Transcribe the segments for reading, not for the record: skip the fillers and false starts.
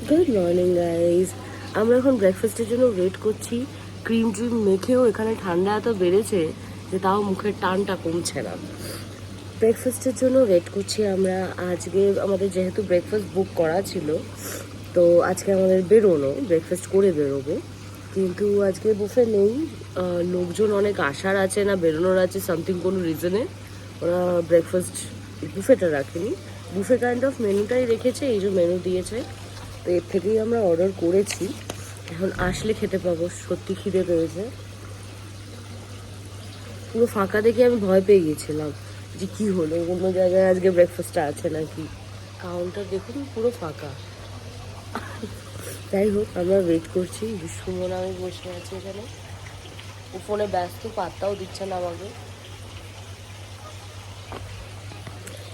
Good morning guys. আমরা এখন ব্রেকফাস্টের জন্য ওয়েট করছি। ক্রিম ট্রিম মেখেও এখানে ঠান্ডা এত বেড়েছে যে তাও মুখের টানটা কমছে না। ব্রেকফাস্টের জন্য ওয়েট করছি আমরা। আজকে আমাদের যেহেতু ব্রেকফাস্ট বুক করা ছিল, তো আজকে আমাদের বেরোনো, ব্রেকফাস্ট করে বেরোবো, কিন্তু আজকে বুফে নেই। লোকজন অনেক আসার আছে না বেরোনোর আছে, সামথিং কোনো রিজনে ওরা ব্রেকফাস্ট বুফেটা রাখেনি। বুফে কাইন্ড অফ মেনুটাই রেখেছে, এই যে মেনু দিয়েছে, তো এর থেকেই আমরা অর্ডার করেছি। এখন আসলে খেতে পাবো, সত্যি খিদে পেয়েছে। পুরো ফাঁকা দেখে আমি ভয় পেয়ে গেছিলাম যে কি হলো, অন্য জায়গায় আজকে ব্রেকফাস্টটা আছে নাকি। কাউন্টার দেখুন পুরো ফাঁকা। যাই হোক, আমরা ওয়েট করছি। সুমন আমি বসে আছি এখানে, ও ফোনে ব্যস্ত, পাত্তাও দিচ্ছে না আমাকে।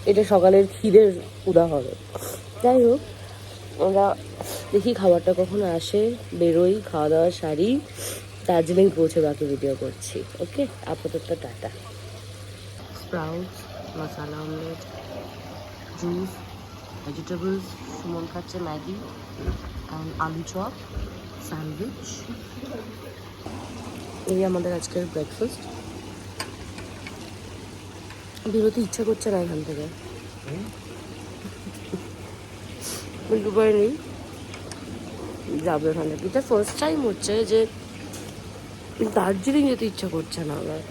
এটা সকালের খিদের উদাহরণ। যাই হোক, আমরা দেখি খাবারটা কখন আসে, বেরোই, খাওয়া দাওয়া সারি, দার্জিলিং পৌঁছে বাকি ভিডিও করছি। ওকে, আপাতত টাটা। স্প্রাউটস, মশালা অমলেট, জুস, ভেজিটেবলস, সুমন খাচ্ছে ম্যাগি অ্যান্ড আলু চপ, স্যান্ডউইচ। এই আমাদের আজকের ব্রেকফাস্ট। বেরোতে ইচ্ছা করছে না এখান থেকে, উপায় নেই, যাবো এখান থেকে। এটা ফার্স্ট টাইম হচ্ছে যে দার্জিলিং যেতে ইচ্ছা করছে না আমার,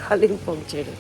কালিম্পং ছেড়ে।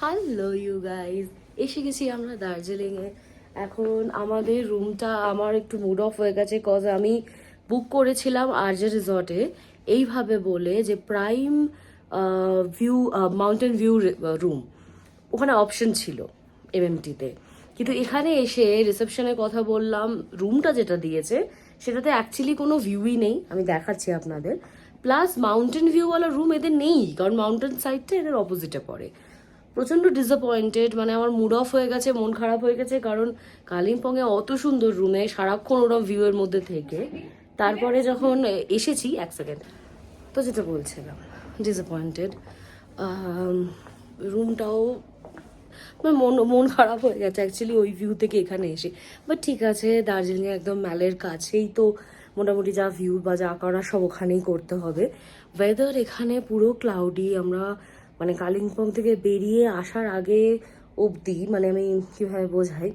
হ্যালো ইউ গাইজ, এসে গেছি আমরা দার্জিলিংয়ে। এখন আমাদের রুমটা আমার একটু মুড অফ হয়ে গেছে, কজ আমি বুক করেছিলাম আরজে রিসর্টে এইভাবে বলে যে prime view, mountain view room, ওখানে অপশন ছিল এমএমটিতে। কিন্তু এখানে এসে রিসেপশনে কথা বললাম, রুমটা যেটা দিয়েছে সেটাতে অ্যাকচুয়ালি কোনো ভিউই নেই, আমি দেখাচ্ছি আপনাদের। প্লাস মাউন্টেন ভিউওয়ালা রুম এদের নেই, কারণ মাউন্টেন সাইডটা এদের অপোজিটে পড়ে। প্রচণ্ড ডিসঅ্যাপয়েন্টেড, মানে আমার মুড অফ হয়ে গেছে, মন খারাপ হয়ে গেছে, কারণ কালিম্পংয়ে অত সুন্দর রুমে সারাক্ষণ ওরম ভিউয়ের মধ্যে থেকে তারপরে যখন এসেছি, এক সেকেন্ড, তো যেটা বলছিলাম, ডিসঅ্যাপয়েন্টেড। রুমটাও মন মন খারাপ হয়ে গেছে অ্যাকচুয়ালি ওই ভিউ থেকে এখানে এসে। বাট ঠিক আছে, দার্জিলিংয়ে একদম ম্যালের কাছেই তো মোটামুটি যা ভিউ বা যা করা সব ওখানেই করতে হবে। ওয়েদার এখানে পুরো ক্লাউডি। আমরা মানে কালিম্পং থেকে বেরিয়ে আসার আগে অবধি, মানে আমি কীভাবে বোঝাই,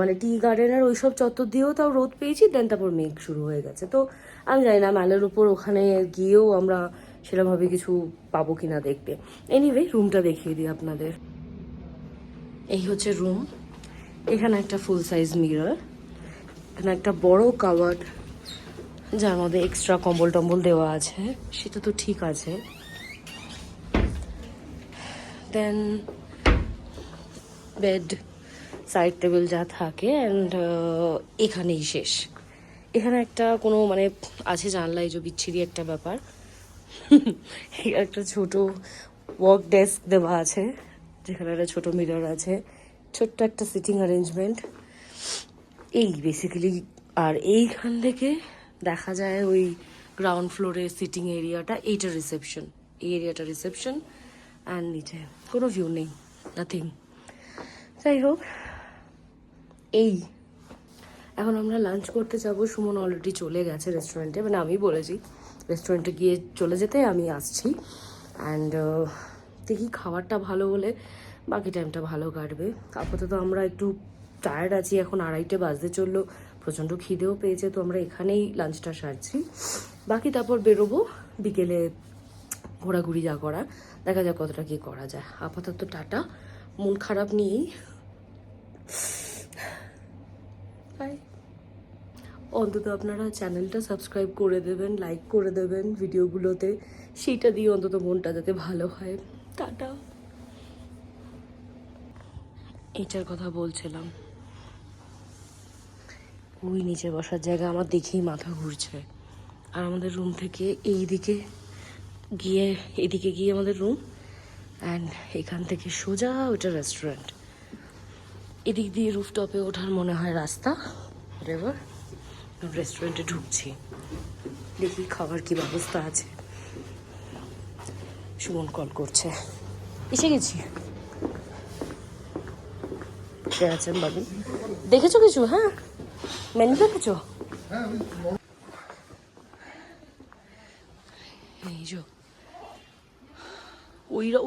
মানে টি গার্ডেনের ওই সব চত্বর দিয়েও তাও রোদ পেয়েছি, দেন তারপর মেঘ শুরু হয়ে গেছে। তো আমি জানি না ম্যালের উপর ওখানে গিয়েও আমরা সেরকমভাবে কিছু পাবো কিনা দেখতে। এনিওয়ে, রুমটা দেখিয়ে দিই আপনাদের। এই হচ্ছে রুম। এখানে একটা ফুল সাইজ মিরর, এখানে একটা বড় কাবার্ড যার মধ্যে এক্সট্রা কম্বল টম্বল দেওয়া আছে, সেটা তো ঠিক আছে। দেন বেড, সাইড টেবিল যা থাকে, অ্যান্ড এখানেই শেষ। এখানে একটা কোনো মানে আছে জানলা, এই যে বিচ্ছিরি একটা ব্যাপার। একটা ছোট ওয়ার্ক ডেস্ক দেওয়া আছে, যেখানে একটা ছোট মিরর আছে, ছোট্ট একটা সিটিং অ্যারেঞ্জমেন্ট, এই বেসিক্যালি। আর এইখান থেকে দেখা যায় ওই গ্রাউন্ড ফ্লোরের সিটিং এরিয়াটা, এইটা রিসেপশন, এই এরিয়াটা রিসেপশন, অ্যান্ড নিচে কোনো ভিউ নেই, নাথিং। যাই হোক, এই এখন আমরা লাঞ্চ করতে যাবো। সুমন অলরেডি চলে গেছে রেস্টুরেন্টে, মানে আমি বলেছি রেস্টুরেন্টে গিয়ে চলে যেতে, আমি আসছি। অ্যান্ড দেখি খাবারটা ভালো হলে বাকি টাইমটা ভালো কাটবে। আপাতত আমরা একটু টায়ার্ড আছি, এখন 2:30 বাজতে চললো। প্রচণ্ড খিদেও পেয়েছে, তো আমরা এখানেই লাঞ্চটা সারছি। বাকি তারপর বেরোবো বিকেলে, ঘোরাঘুরি যা করা, দেখা যাক কতটা কি করা যায়। আপাতত টাটা, মন খারাপ নিয়েই বাই। অন্তত আপনারা চ্যানেলটা সাবস্ক্রাইব করে দেবেন, লাইক করে দেবেন ভিডিওগুলোতে, সেইটা দিয়ে অন্তত মনটা যাতে ভালো হয়। টাটা। এটার কথা বলছিলাম, ওই নিচে বসার জায়গা আমার দেখেই মাথা ঘুরছে। আর আমাদের রুম থেকে এদিকে গিয়ে আমাদের রুম, অ্যান্ড এখান থেকে সোজা ওটা রেস্টুরেন্ট। এদিক দিয়ে রুফটপে ওঠার মনে হয় রাস্তা। এবার রেস্টুরেন্টে ঢুকছি, দেখি খাবার কি ব্যবস্থা আছে। সুমন কল করছে, এসে গেছি। সে আছেন বাবু, দেখেছো কিছু? হ্যাঁ, মেনু দেখেছো? এই যে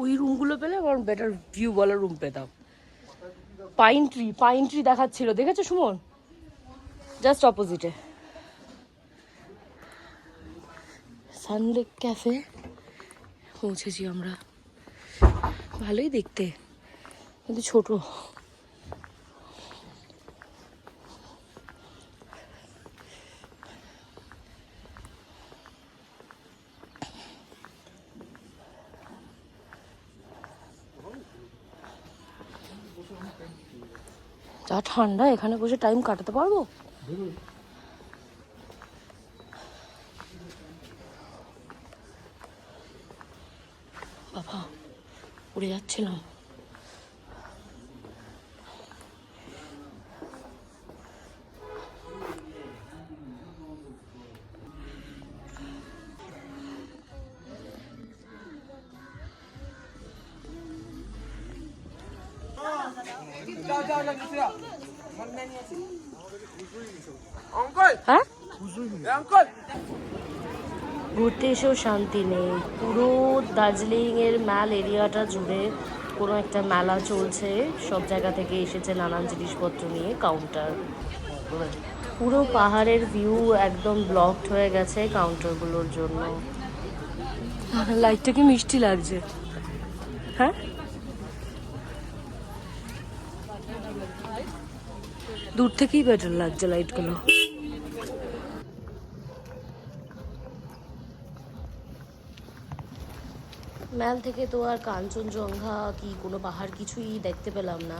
ওই রুমগুলো পেলে আমার বেটার ভিউ বলার রুম পেতাম। পাইন ট্রি দেখাচ্ছিল, দেখেছো সুমন? জাস্ট অপোজিটে সানলেক ক্যাফে পৌঁছেছি আমরা। ভালোই দেখতে, কিন্তু ছোট। যা ঠান্ডা, এখানে বসে টাইম কাটাতে পারবো? বাবা, উড়ে যাচ্ছিলাম। হ্যাঁ, ঘুরতে এসেও শান্তি নেই। পুরো দার্জিলিংয়ের ম্যাল এরিয়াটা জুড়ে কোনো একটা মেলা চলছে, সব জায়গা থেকে এসেছে নানান জিনিসপত্র নিয়ে। কাউন্টার, পুরো পাহাড়ের ভিউ একদম ব্লকড হয়ে গেছে কাউন্টারগুলোর জন্য। লাইটটা কি মিষ্টি লাগছে, হ্যাঁ? দূর থেকেই বেটার লাগছে লাইটগুলো। ম্যাল থেকে তো আর কাঞ্চনজঙ্ঘা কি কোনো পাহাড় কিছুই দেখতে পেলাম না।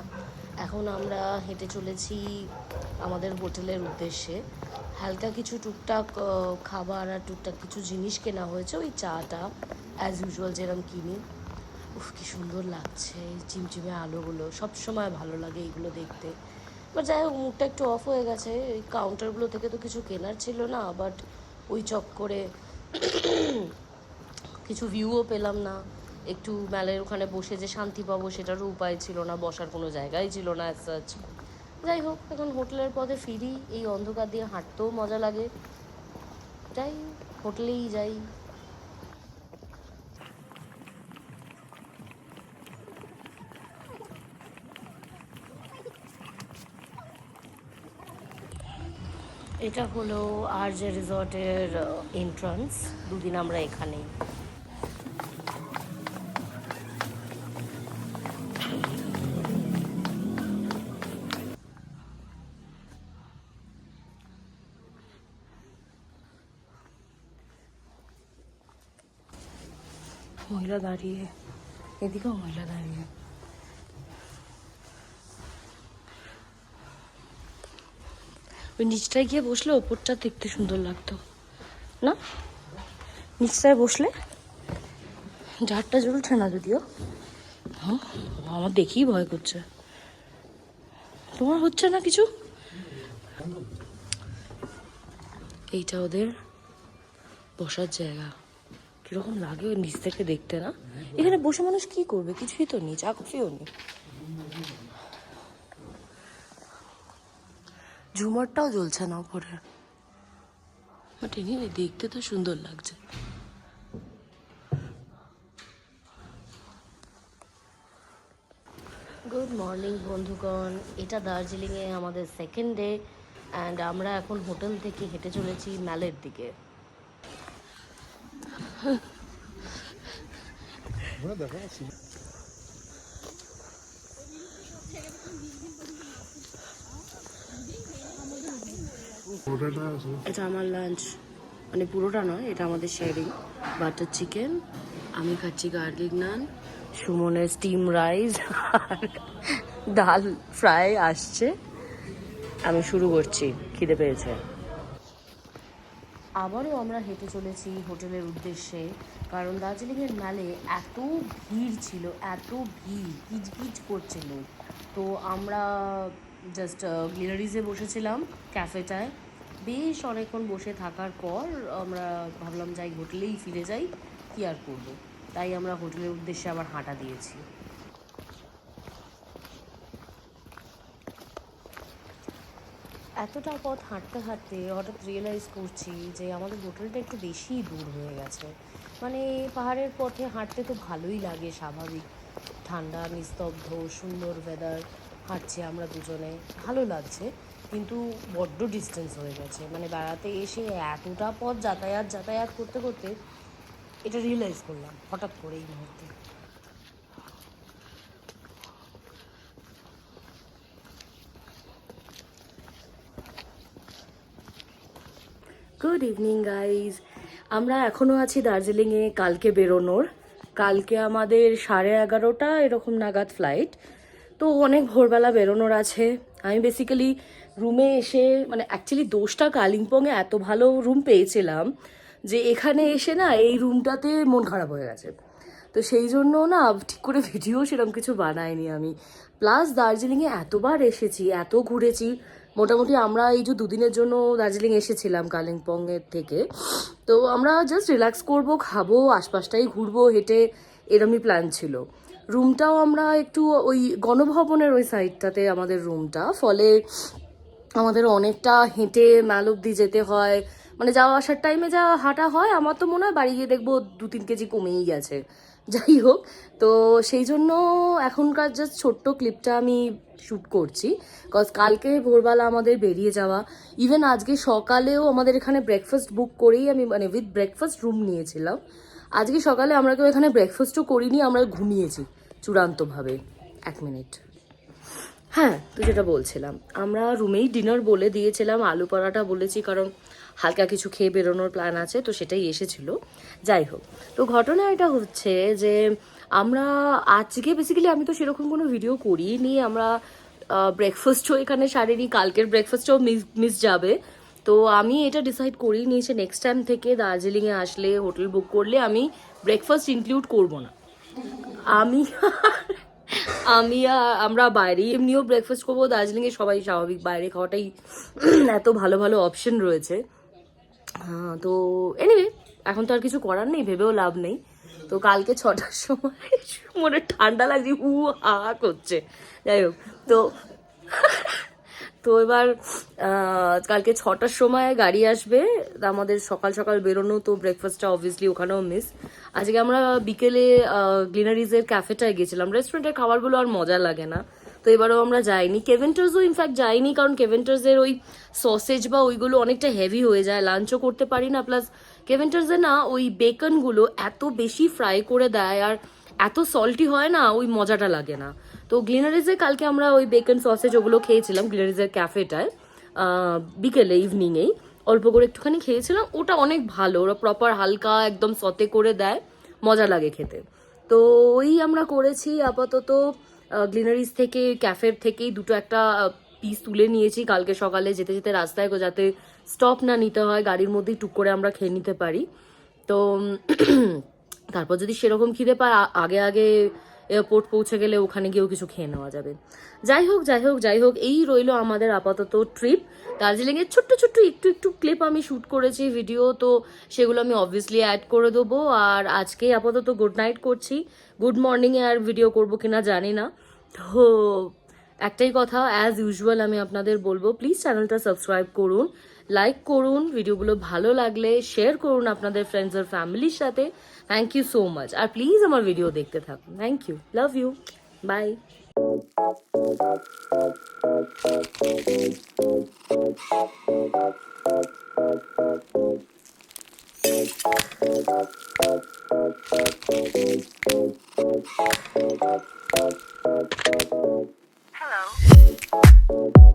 এখন আমরা হেঁটে চলেছি আমাদের হোটেলের উদ্দেশ্যে। হালকা কিছু টুকটাক খাবার আর টুকটাক কিছু জিনিস কেনা হয়েছে, ওই চাটা অ্যাজ ইউজুয়াল যেরকম কিনি। উফ, কি সুন্দর লাগছে চিমচিমে আলোগুলো, সবসময় ভালো লাগে এইগুলো দেখতে। বাট যাই হোক, মুখটা একটু অফ হয়ে গেছে। এই কাউন্টারগুলো থেকে তো কিছু কেনার ছিল না, বাট ওই চক্করে কিছু ভিউও পেলাম না। একটু ম্যালের ওখানে বসে যে শান্তি পাবো সেটারও উপায় ছিল না, বসার কোনো জায়গাই ছিল না অ্যাজ সাচ। যাই হোক, এখন হোটেলের পথে ফিরি। এই অন্ধকার দিয়ে হাঁটতেও মজা লাগে, যাই হোটেলেই যাই। এটা হলো আরজে রিসর্টের এন্ট্রান্স। দুদিন আমরা এখানেই। মহিলা দাঁড়িয়ে, এদিকেও মহিলা দাঁড়িয়ে। ওই নিচটায় গিয়ে বসলে ওপরটা দেখতে সুন্দর লাগতো না? নিচটায় বসলে ঝাড়টা জ্বলছে না যদিও। হ্যাঁ, আমার দেখেই ভয় করছে। তোমার হচ্ছে না কিছু? এইটা ওদের বসার জায়গা। কিরকম লাগে ওই নিচ থেকে দেখতে না? এখানে বসে মানুষ কি করবে? কিছুই তো নেই, চা কফিও নেই। ঝুমারটাও জ্বলছে না উপরে, বাট এনিওয়ে দেখতে তো সুন্দর লাগছে। গুড মর্নিং বন্ধুগণ, এটা দার্জিলিংয়ে আমাদের সেকেন্ড ডে। অ্যান্ড আমরা এখন হোটেল থেকে হেঁটে চলেছি ম্যালের দিকে। এটা আমার লাঞ্চ, মানে পুরোটা নয়, এটা আমাদের শেয়ারিং। বাটার চিকেন, আমি খাচ্ছি গার্লিক নান, সুমনের স্টিম রাইস আর ডাল ফ্রাই আসছে। আমি শুরু করছি, খিদে পেয়েছে। আবারও আমরা হেঁটে চলেছি হোটেলের উদ্দেশ্যে, কারণ দার্জিলিংয়ের ম্যালে এত ভিড় ছিল, এত ভিড়, কিচকিচ করছিল। তো আমরা জাস্ট গ্লিনারিজে বসেছিলাম, ক্যাফেটায়। বেশ অনেকক্ষণ বসে থাকার পর আমরা ভাবলাম যাই হোটেলেই ফিরে যাই, কী আর করবো। তাই আমরা হোটেলের উদ্দেশ্যে আবার হাঁটা দিয়েছি। এতটা পথ হাঁটতে হাঁটতে হঠাৎ রিয়েলাইজ করছি যে আমাদের হোটেলটা একটু বেশিই দূর হয়ে গেছে। মানে পাহাড়ের পথে হাঁটতে তো ভালোই লাগে, স্বাভাবিক, ঠান্ডা, নিস্তব্ধ, সুন্দর ওয়েদার, হাঁটছি আমরা দুজনে, ভালো লাগছে। কিন্তু বড্ড ডিস্টেন্স হয়ে গেছে, মানে বেড়াতে এসে এতটা পথ যাতায়াত করতে করতে এটা রিয়েলাইজ করলাম হঠাৎ করে এই মুহূর্তে। গুড ইভিনিং গাইজ, আমরা এখনও আছি দার্জিলিংয়ে কালকে বেরোনোর। কালকে আমাদের 11:30 এরকম নাগাদ ফ্লাইট, তো অনেক ভোরবেলা বেরোনোর আছে। আমি বেসিক্যালি রুমে এসে, মানে অ্যাকচুয়ালি দোষটা কালিম্পংয়ে এত ভালো রুম পেয়েছিলাম যে এখানে এসে না এই রুমটাতে মন খারাপ হয়ে গেছে। তো সেই জন্য না ঠিক করে ভিডিও সেরকম কিছু বানাইনি আমি। প্লাস দার্জিলিংয়ে এতবার এসেছি, এত ঘুরেছি, মোটামুটি আমরা এই যে দুদিনের জন্য দার্জিলিং এসেছিলাম কালিম্পংয়ের থেকে। তো আমরা জাস্ট রিল্যাক্স করব, খাবো, আশপাশটাই ঘুরবো হেঁটে, এরমই প্ল্যান ছিল। রুমটাও আমরা একটু ওই গণভবনের ওই সাইডটাতে আমাদের রুমটা, ফলে আমাদের অনেকটা হেঁটে ম্যাল অব্দি যেতে হয়। মানে যাওয়া আসার টাইমে যা হাঁটা হয়, আমার তো মনে হয় বাড়ি গিয়ে দেখবো 2-3 কেজি কমেই গেছে। যাই হোক, তো সেই জন্য এখনকার জাস্ট ছোট্ট ক্লিপটা আমি শ্যুট করছি, কজ কালকে ভোরবেলা আমাদের বেরিয়ে যাওয়া। ইভেন আজকে সকালেও আমাদের এখানে ব্রেকফাস্ট বুক করেই আমি, মানে উইথ ব্রেকফাস্ট রুম নিয়েছিলাম। আজকে সকালে আমরা কেউ এখানে ব্রেকফাস্টও করিনি, আমরা ঘুমিয়েছি চূড়ান্তভাবে। 1 মিনিট। হ্যাঁ, তো যেটা বলছিলাম, আমরা রুমেই ডিনার বলে দিয়েছিলাম, আলু পরাঠা বলেছি কারণ হালকা কিছু খেয়ে বেরোনোর প্ল্যান আছে, তো সেটাই এসেছিল। যাই হোক, তো ঘটনা এটা হচ্ছে যে আমরা আজকে বেসিক্যালি, আমি তো সেরকম কোনো ভিডিও করিনি, আমরা ব্রেকফাস্টও এখানে সারিনি, কালকের ব্রেকফাস্টও মিস যাবে। তো আমি এটা ডিসাইড করেই নিয়েছি নেক্সট টাইম থেকে দার্জিলিংয়ে আসলে, হোটেল বুক করলে আমি ব্রেকফাস্ট ইনক্লুড করব না। আমি আমরা বাইরেই এমনিও ব্রেকফাস্ট করবো। দার্জিলিংয়ে সবাই স্বাভাবিক বাইরে খাওয়াটাই, এত ভালো ভালো অপশন রয়েছে। হ্যাঁ, তো এনিওয়ে, এখন তো আর কিছু করার নেই, ভেবেও লাভ নেই। তো কালকে 6টার সময়, মনে ঠান্ডা লাগছে, হা করছে। যাই হোক, তো তো এবার কালকে 6টার সময় গাড়ি আসবে, আমাদের সকাল সকাল বেরোনো, তো ব্রেকফাস্টটা অবভিয়াসলি ওখানেও মিস। আজকে আমরা বিকেলে গ্লিনারিজের ক্যাফেটায় গেছিলাম, রেস্টুরেন্টের খাবারগুলো আর মজা লাগে না, তো এবারেও আমরা যাইনি। কেভেন্টার্সও ইনফ্যাক্ট যাইনি, কারণ কেভেন্টার্সের ওই সসেজ বা ওইগুলো অনেকটা হেভি হয়ে যায়, লাঞ্চও করতে পারি না। প্লাস কেভেন্টার্সে না ওই বেকনগুলো এত বেশি ফ্রাই করে দেয় আর এত সল্টি হয় না, ওই মজাটা লাগে না। তো গ্লিনারিজে কালকে আমরা ওই বেকন সসেজ ওগুলো খেয়েছিলাম গ্লিনারিজের ক্যাফেটায়, বিকেলে ইভিনিংয়েই অল্প করে একটুখানি খেয়েছিলাম। ওটা অনেক ভালো, ওরা প্রপার হালকা একদম সতে করে দেয়, মজা লাগে খেতে। তো ওই আমরা করেছি আপাতত। গ্লিনারিজ থেকে, ক্যাফের থেকেই দুটো একটা পিস তুলে নিয়েছি কালকে সকালে যেতে যেতে রাস্তায়, যাতে স্টপ না নিতে হয়, গাড়ির মধ্যেই টুক করে আমরা খেয়ে নিতে পারি। তো তারপর যদি সেরকম খিদে পায়, আগে আগে এয়ারপোর্ট পৌঁছে গেলে ওখানে গিয়েও কিছু খেয়ে নেওয়া যাবে। যাই হোক, এই রইলো আমাদের আপাতত ট্রিপ। দার্জিলিংয়ের ছোট্ট ছোট্ট একটু একটু ক্লিপ আমি শ্যুট করেছি ভিডিও, তো সেগুলো আমি অবভিয়াসলি অ্যাড করে দেবো। আর আজকে আপাতত গুড নাইট করছি, গুড মর্নিংয়ে আর ভিডিও করবো কিনা জানি না। তো একটাই কথা, অ্যাজ ইউজুয়াল আমি আপনাদের বলবো, প্লিজ চ্যানেলটা সাবস্ক্রাইব করুন, লাইক করুন, ভিডিওগুলো ভালো লাগলে শেয়ার করুন আপনাদের ফ্রেন্ডস আর ফ্যামিলির সাথে। থ্যাংক ইউ সো মাচ, আর প্লিজ আমার ভিডিও দেখতে থাকুন। Thank you, love you, bye. Hello.